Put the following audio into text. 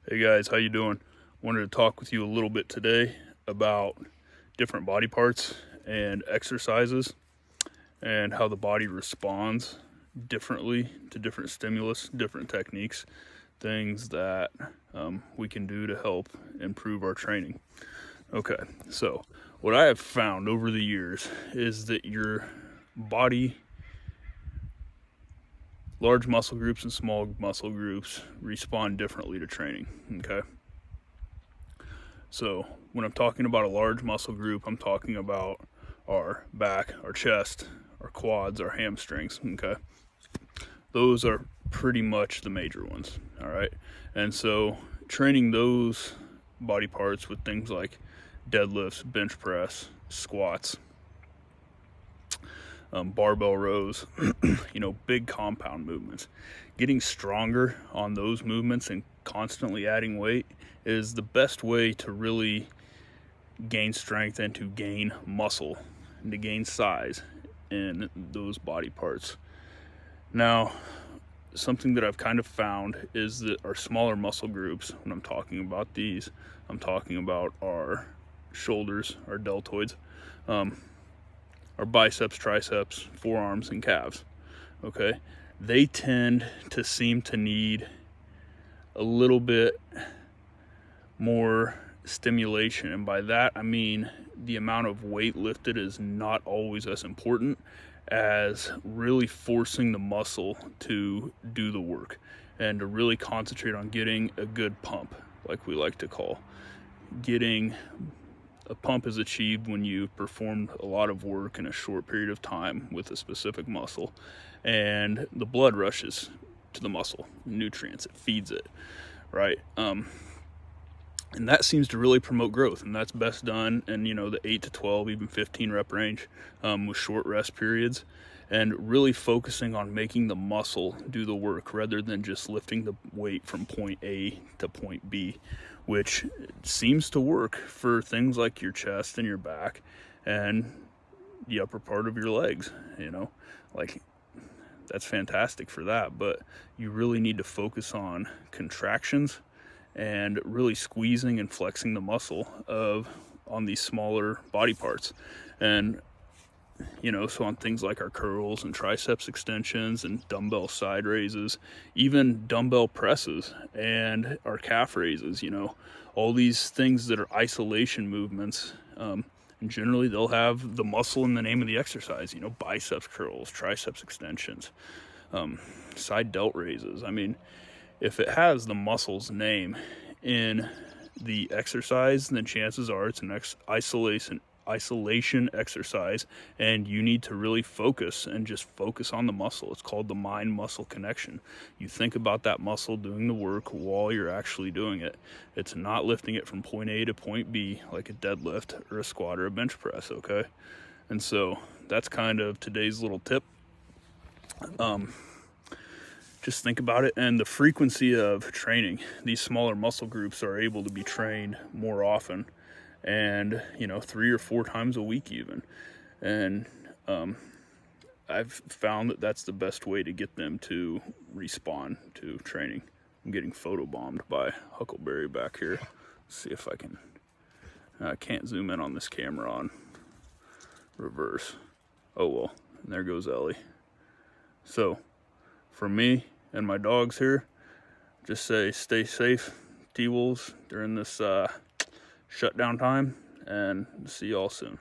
Hey guys, how you doing? Wanted to talk with you a little bit today about different body parts and exercises and how the body responds differently to different stimulus, different techniques, things that we can do to help improve our training. Okay, so what I have found over the years is that your body, large muscle groups and small muscle groups, respond differently to training. Okay. So when I'm talking about a large muscle group, I'm talking about our back, our chest, our quads, our hamstrings. Okay. Those are pretty much the major ones. All right. And so training those body parts with things like deadlifts, bench press, squats, barbell rows, big compound movements. Getting stronger on those movements and constantly adding weight is the best way to really gain strength and to gain muscle and to gain size in those body parts. Now, something that I've kind of found is that our smaller muscle groups, when I'm talking about these, I'm talking about our shoulders, our deltoids, our biceps, triceps, forearms, and calves. Okay, they tend to seem to need a little bit more stimulation, and by that I mean the amount of weight lifted is not always as important as really forcing the muscle to do the work and to really concentrate on getting a good pump, like we like to call. Getting a pump is achieved when you performed a lot of work in a short period of time with a specific muscle, and the blood rushes to the muscle, nutrients, it feeds it, right? And that seems to really promote growth, and that's best done in the 8 to 12, even 15 rep range, with short rest periods, and really focusing on making the muscle do the work rather than just lifting the weight from point A to point B, which seems to work for things like your chest and your back and the upper part of your legs. Like, that's fantastic for that, but you really need to focus on contractions and really squeezing and flexing the muscle on these smaller body parts. And so on things like our curls and triceps extensions and dumbbell side raises, even dumbbell presses and our calf raises, all these things that are isolation movements, and generally they'll have the muscle in the name of the exercise, biceps curls, triceps extensions, side delt raises. I mean, if it has the muscle's name in the exercise, then chances are it's an isolation exercise, and you need to really focus and just focus on the muscle. It's called the mind-muscle connection. You think about that muscle doing the work while you're actually doing it. It's not lifting it from point A to point B like a deadlift or a squat or a bench press, okay? And so that's kind of today's little tip. Just think about it, and the frequency of training. These smaller muscle groups are able to be trained more often, and 3 or 4 times a week even. And I've found that that's the best way to get them to respond to training. I'm getting photobombed by Huckleberry back here. Let's see if I can. I can't zoom in on this camera on reverse. Oh well, and there goes Ellie. So, for me and my dogs here, just say stay safe, T-Wolves, during this shutdown time, and see y'all soon.